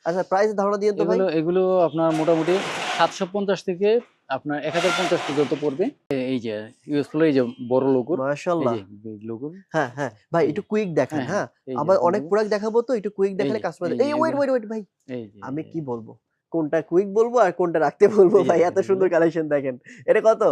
আচ্ছা প্রাইস ধারণা দিয়েন তো ভাই। এগুলো আপনার মোটামুটি 750 থেকে আপনার 1050 পর্যন্ত পড়বে। এই যে ইউএসএল এই যে বড় লোগোর, এই মাশাআল্লাহ। যে বিগ লোগোর। হ্যাঁ, হ্যাঁ। ভাই এই একটু যে কুইক দেখান, হ্যাঁ, হ্যাঁ, হ্যাঁ? এই যে আবার আপনার অনেক লোগো। প্রোডাক্ট দেখাবো তো একটু কুইক এই দেখালে যে কাস্টমার এই যে এই ওয়েট, এগুলো ওয়েট, ওয়েট ভাই। এই যে আমি কি বলবো? কোনটা কুইক বলবো আর কোনটা রাখতে বলবো এই যে ভাই এত দেখেন সুন্দর এগুলো। কালেকশন দেখেন। এটা কত?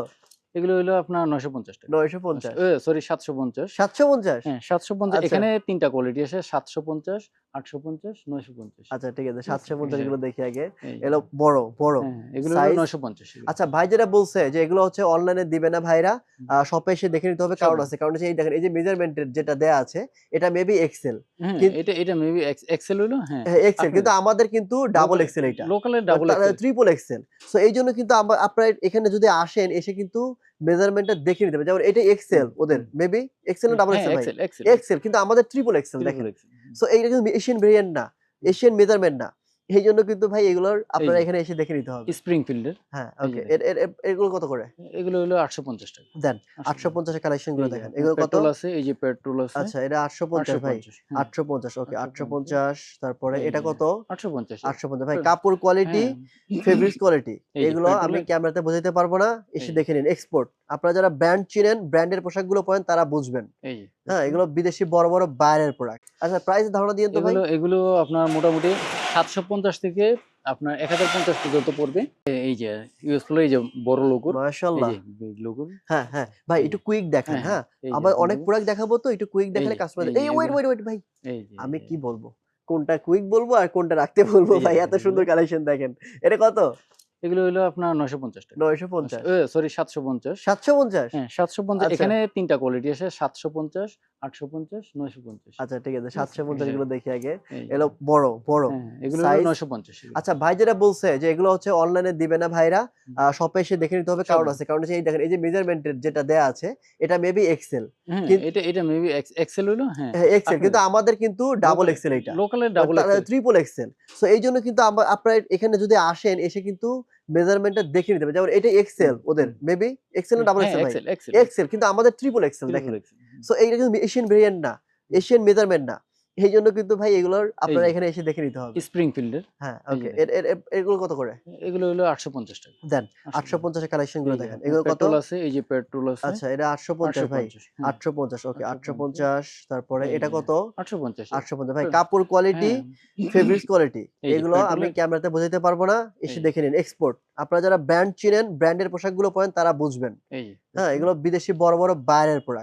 এগুলো হইলো আপনার 950 টাকা। 950 সরি 750। 750 হ্যাঁ, 750 আচ্ছা। এখানে ৩ টা কোয়ালিটি আছে 750, 850, 950। আচ্ছা ঠিক আছে। ঠিক আছে? 750 গুলো দেখি আগে। এই যে এগুলো বড়, বড় হ্যাঁ, এগুলো হলো সাইজ। 950 এগুলো। আচ্ছা ভাই যেটা বলছে যে এগুলো হচ্ছে অনলাইনে দিবে না ভাইরা, হুম, শপে এসে দেখে নিতে হবে কারণ সবই। আছে। কারণ হচ্ছে এই দেখেন এই যে মেজারমেন্ট এর যেটা দেয়া আছে এটা মেবি এক্সেল। হ্যাঁ, কিন এটা মেবি এক্সেল হইলো হ্যাঁ, হ্যাঁ, এক্সেল কিন্তু আপনাদের আমাদের কিন্তু ডাবল লোকাল এক্সেল এইটা। লোকালের double axle. Triple axle. So এইজন্য কিন্তু আপনারা এখানে যদি আসেন এসে কিন্তু মেজারমেন্টটা দেখে নিতে হবে। যেমন এটা এক্সেল হুম, ওদের হুম, মেবি এক্সেল না হুম। ডাবল হ্যাঁ, এক্সেল ভাই? এক্সেল। এক্সেল কিন্তু আমাদের ট্রিপল এক্সেল ট্রিপল দেখেন। এক্সেল। সো এইটা কিন্তু এশিয়ান ভেরিয়েন্ট না। হুম। এশিয়ান মেজারমেন্ট না। এইজন্য কিন্তু ভাই এগুলোর এই আপনারা যে এখানে এসে দেখে নিতে হবে। স্প্রিংফিল্ড এর। হ্যাঁ, এই যে ওকে। এর দেখেন। এর এর এগুলো কত করে? এগুলো হলো 850 টাকা। দেন 850। ৮৫০ এর কালেকশন গুলো এই যে দেখেন। এগুলো কত? পেট্রোল আছে, এই যে পেট্রোল আছে আচ্ছা এটা ৮৫০ ভাই। 850। হ্যাঁ, ৮৫০ ওকে 850। ৮৫০ তারপরে এই এটা যে কত? 850 এ। ৮৫০ ভাই কাপড় কোয়ালিটি, হ্যাঁ। ফেব্রিক্স কোয়ালিটি এই যে এগুলো আমি পেট্রোলের। ক্যামেরাতে বোঝাতে পারবো না। এই এসে যে দেখে নিন এক্সপোর্ট। আপনারা যারা ব্র্যান্ড চিনেন, ব্র্যান্ডের পোশাকগুলো পরেন তারা বুঝবেন। এই যে হ্যাঁ, পেট্রোল। এগুলো বিদেশি বড়, বড় বাইরের প্রোডাক্ট। আচ্ছা প্রাইস ধারণা দিয়েন তো ভাই। এগুলো আপনার মোটামুটি 750 থেকে আপনার 1050 পর্যন্ত পড়বে। এই যে ইউএসএল এই যে বড় লোগোর, এই মাশাআল্লাহ। যে বিগ লোগোর। হ্যাঁ, হ্যাঁ। ভাই এই একটু যে কুইক দেখান, হ্যাঁ, হ্যাঁ, হ্যাঁ? এই যে আবার আপনার অনেক লোগো। প্রোডাক্ট দেখাবো তো একটু কুইক এই দেখালে যে কাস্টমার এই ওয়েট, এগুলো। ওয়েট, ওয়েট ভাই। এই যে আমি কি বলবো? কোনটা কুইক বলবো আর কোনটা রাখতে বলবো এই যে ভাই এত দেখেন এগুলো। সুন্দর কালেকশন দেখেন। এটা কত? এগুলো হইলো আপনার 950 টাকা। ৯৫০ সরি 750। ৭৫০ হ্যাঁ, 750 আচ্ছা। এখানে ৩ টা কোয়ালিটি আছে 750, 850, 950। আচ্ছা ঠিক আছে। ঠিক আছে? ৭৫০ গুলো দেখি আগে। এই যে এগুলো বড়, বড় হ্যাঁ, এগুলো হলো সাইজ। 950 এগুলো। আচ্ছা ভাই যেটা বলছে যে এগুলো হচ্ছে অনলাইনে দিবে না ভাইরা, হুম, শপে এসে দেখে নিতে হবে কারণ সবই। আছে। কারণ হচ্ছে এই দেখেন এই যে মেজারমেন্ট এর যেটা দেয়া আছে এটা মেবি এক্সেল। হ্যাঁ, কিন এটা মেবি এক্সেল হইলো হ্যাঁ, হ্যাঁ, এক্সেল কিন্তু আপনাদের আমাদের কিন্তু ডাবল লোকাল এক্সেল এইটা। লোকালের double axle. Triple axle. So এইজন্য কিন্তু আপনারা এখানে যদি আসেন এসে কিন্তু মেজারমেন্টটা দেখে নিতে হবে। যেমন এটা হুম, এক্সেল ওদের হুম, মেবি এক্সেল না হুম। ডাবল হ্যাঁ, এক্সেল ভাই? এক্সেল। এক্সেল কিন্তু আমাদের ট্রিপল এক্সেল ট্রিপল দেখেন। এক্সেল। হুম, সো এইটা কিন্তু এশিয়ান ভেরিয়েন্ট না। হুম। এশিয়ান মেজারমেন্ট না। এইজন্য কিন্তু ভাই এগুলোর এই আপনারা যে এখানে এসে দেখে নিতে হবে। স্প্রিংফিল্ড এর। হ্যাঁ, এই ওকে। যে এর দেখেন। এর এর এগুলো কত করে? এগুলো হলো 850 টাকা। দেন 850। ৮৫০ এর কালেকশন গুলো এই যে দেখেন। আপনার এগুলো কত? পেট্রোল আছে, এই যে পেট্রোল আছে আচ্ছা এটা ৮৫০ ভাই। 850। হ্যাঁ, ৮৫০ ওকে 850। ৮৫০ তারপরে এই এটা যে কত? 850 এ। ৮৫০ ভাই কাপড় কোয়ালিটি, হ্যাঁ। ফেব্রিক্স কোয়ালিটি এই যে এগুলো আমি পেট্রোলের। ক্যামেরাতে বোঝাতে পারবো না। এই এসে যে দেখে নিন এক্সপোর্ট। আপনারা যারা ব্র্যান্ড চিনেন, ব্র্যান্ডের পোশাকগুলো পরেন তারা বুঝবেন। এই যে হ্যাঁ, পেট্রোল। এগুলো বিদেশি বড়, বড় বাইরের প্রোডাক্ট।